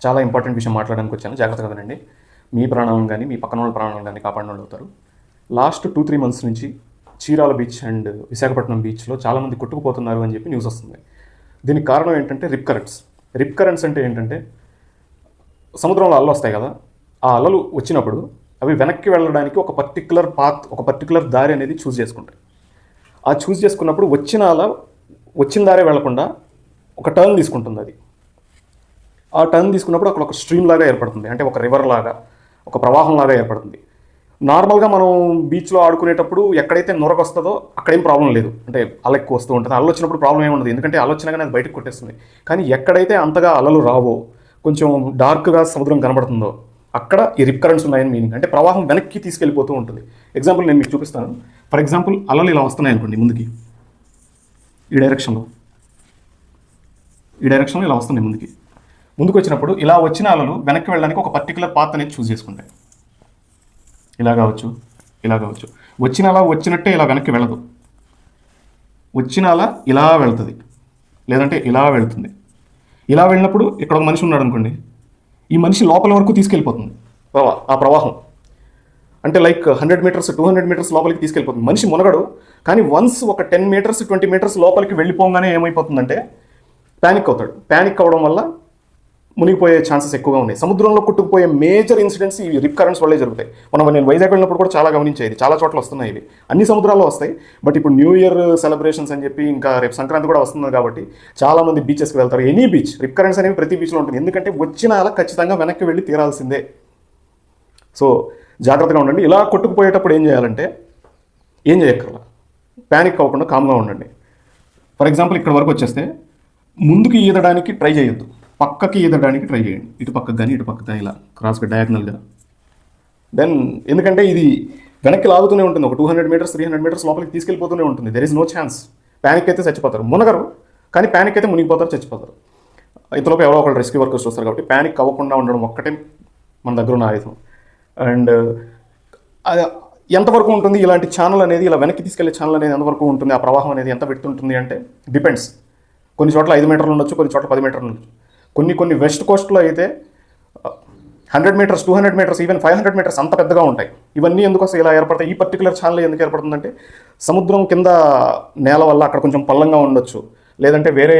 చాలా ఇంపార్టెంట్ విషయం మాట్లాడడానికి వచ్చాను. జాగ్రత్తగా వినండి. మీ ప్రాణాలను కానీ మీ పక్కన వాళ్ళ ప్రాణాలను కానీ కాపాడిన వాళ్ళు అవుతారు. లాస్ట్ 2-3 మంత్స్ నుంచి చీరాల బీచ్ అండ్ విశాఖపట్నం బీచ్లో చాలామంది కొట్టుకుపోతున్నారు అని చెప్పి న్యూస్ వస్తుంది. దీనికి కారణం ఏంటంటే రిప్ కరెంట్స్. రిప్ కరెంట్స్ అంటే ఏంటంటే సముద్రంలో అలలు వస్తాయి కదా, ఆ అలలు వచ్చినప్పుడు అవి వెనక్కి వెళ్ళడానికి ఒక పర్టికులర్ పాత్, ఒక పర్టికులర్ దారి అనేది చూస్ చేసుకుంటాయి. ఆ చూస్ చేసుకున్నప్పుడు వచ్చిన దారే వెళ్లకుండా ఒక టర్న్ తీసుకుంటుంది. అది ఆ టర్న్ తీసుకున్నప్పుడు అక్కడ ఒక స్ట్రీమ్ లాగా ఏర్పడుతుంది, అంటే ఒక రివర్ లాగా, ఒక ప్రవాహం లాగా ఏర్పడుతుంది. నార్మల్గా మనం బీచ్లో ఆడుకునేటప్పుడు ఎక్కడైతే నొరగ వస్తుందో అక్కడేం ప్రాబ్లం లేదు, అంటే అల ఎక్కువ వస్తూ ఉంటుంది. అలలు వచ్చినప్పుడు ప్రాబ్లం ఏమి ఉండదు, ఎందుకంటే అల వచ్చినా కానీ అది బయటకు కొట్టేస్తుంది. కానీ ఎక్కడైతే అంతగా అలలు రావో, కొంచెం డార్క్గా సముద్రం కనబడుతుందో అక్కడ ఈ రిప్ కరెంట్స్ ఉన్నాయని మీనింగ్. అంటే ప్రవాహం వెనక్కి తీసుకెళ్ళిపోతూ ఉంటుంది. ఎగ్జాంపుల్ నేను మీకు చూపిస్తాను. ఫర్ ఎగ్జాంపుల్ అలలు ఇలా వస్తున్నాయి అనుకోండి, ముందుకి ఈ డైరెక్షన్లో ఇలా వస్తున్నాయి. ముందుకు వచ్చినప్పుడు ఇలా వచ్చిన అలలు వెనక్కి వెళ్ళడానికి ఒక పర్టికులర్ పాత్ అనేది చూస్ చేసుకుంటాయి. ఇలా కావచ్చు. వచ్చిన అల వచ్చినట్టే ఇలా వెనక్కి వెళ్ళదు. వచ్చిన అల ఇలా వెళ్తుంది, లేదంటే ఇలా వెళ్తుంది. ఇలా వెళ్ళినప్పుడు ఇక్కడ ఒక మనిషి ఉన్నాడు అనుకోండి, ఈ మనిషి లోపల వరకు తీసుకెళ్ళిపోతుంది ఆ ప్రవాహం. అంటే లైక్ 100 మీటర్స్ 200 మీటర్స్ లోపలికి తీసుకెళ్ళిపోతుంది. మనిషి మునగడు, కానీ వన్స్ ఒక 10 మీటర్స్ 20 మీటర్స్ లోపలికి వెళ్ళిపోగానే ఏమైపోతుందంటే ప్యానిక్ అవుతాడు. ప్యానిక్ అవ్వడం వల్ల మునిగిపోయే ఛాన్సెస్ ఎక్కువగా ఉన్నాయి. సముద్రంలో కొట్టుకుపోయే మేజర్ ఇన్సిడెంట్స్ ఈ రిప్ కరెంట్స్ వల్లే జరుగుతాయి. నేను వైజాగ్ వెళ్ళినప్పుడు కూడా చాలా గమనించేది. చాలా చోట్ల వస్తున్నాయి ఇవి, అన్ని సముద్రాల్లో వస్తాయి. బట్ ఇప్పుడు న్యూ ఇయర్ సెలబ్రేషన్స్ అని చెప్పి ఇంకా రేపు సంక్రాంతి కూడా వస్తుంది కాబట్టి చాలామంది బీచెస్కి వెళ్తారు. ఎనీ బీచ్ రిప్ కరెంట్స్ అనేవి ప్రతి బీచ్లో ఉంటుంది, ఎందుకంటే వచ్చిన అల ఖచ్చితంగా వెనక్కి వెళ్ళి తీరాల్సిందే. సో జాగ్రత్తగా ఉండండి. ఇలా కొట్టుకుపోయేటప్పుడు ఏం చేయాలంటే ఏం చేయక్కర్లా, ప్యానిక్ అవ్వకుండా కామ్గా ఉండండి. ఫర్ ఎగ్జాంపుల్ ఇక్కడ వరకు వచ్చేస్తే ముందుకు ఈదడానికి ట్రై చేయొద్దు, పక్కకి ఈదడానికి ట్రై చేయండి. ఇటు పక్కకు కానీ ఇటు పక్కకు కానీ ఇలా క్రాస్గా డయాగ్నల్గా. దెన్ ఎందుకంటే ఇది వెనక్కి లాగుతూనే ఉంటుంది, ఒక 200 మీటర్స్ 300 మీటర్స్ లోపలికి తీసుకెళ్ళిపోతూనే ఉంటుంది. There is no chance. Panic అయితే చచ్చిపోతారు, మునగరు, కానీ ప్యానిక్ అయితే మునిగిపోతారు, చచ్చిపోతారు. ఇంతలోపు ఎవరో ఒకళ్ళు రెస్క్యూ వర్కర్స్ వస్తారు. కాబట్టి ప్యానిక్ అవ్వకుండా ఉండడం ఒక్కటే మన దగ్గర ఉన్న ఆయుధం. అండ్ ఎంతవరకు ఉంటుంది ఇలాంటి ఛానల్ అనేది, ఇలా వెనక్కి తీసుకెళ్లే ఛానల్ అనేది ఎంతవరకు ఉంటుంది, ఆ ప్రవాహం అనేది ఎంత పెడుతుంటుంది అంటే డిపెండ్స్. కొన్ని చోట్ల 5 మీటర్లు ఉండొచ్చు, కొన్ని చోట్ల 10 మీటర్లు ఉండొచ్చు. కొన్ని వెస్ట్ కోస్ట్లో అయితే 100 మీటర్స్ 200 మీటర్స్ ఈవెన్ 500 మీటర్స్ అంత పెద్దగా ఉంటాయి. ఇవన్నీ ఎందుకు అసలు ఇలా ఏర్పడతాయి? ఈ పర్టికులర్ ఛానల్ ఎందుకు ఏర్పడుతుందంటే సముద్రం కింద నేల వల్ల అక్కడ కొంచెం పల్లంగా ఉండొచ్చు, లేదంటే వేరే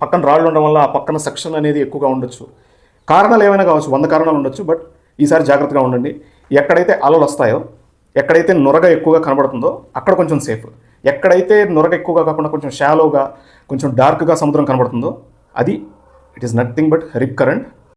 పక్కన రాళ్ళు ఉండడం వల్ల ఆ పక్కన సెక్షన్ అనేది ఎక్కువగా ఉండొచ్చు. కారణాలు ఏమైనా కావచ్చు, 100 కారణాలు ఉండొచ్చు. బట్ ఈసారి జాగ్రత్తగా ఉండండి. ఎక్కడైతే అలలు వస్తాయో, ఎక్కడైతే నొరగ ఎక్కువగా కనబడుతుందో అక్కడ కొంచెం సేఫ్. ఎక్కడైతే నొరగ ఎక్కువగా కాకుండా కొంచెం షాలోగా, కొంచెం డార్క్గా సముద్రం కనబడుతుందో అది it is nothing but rip current.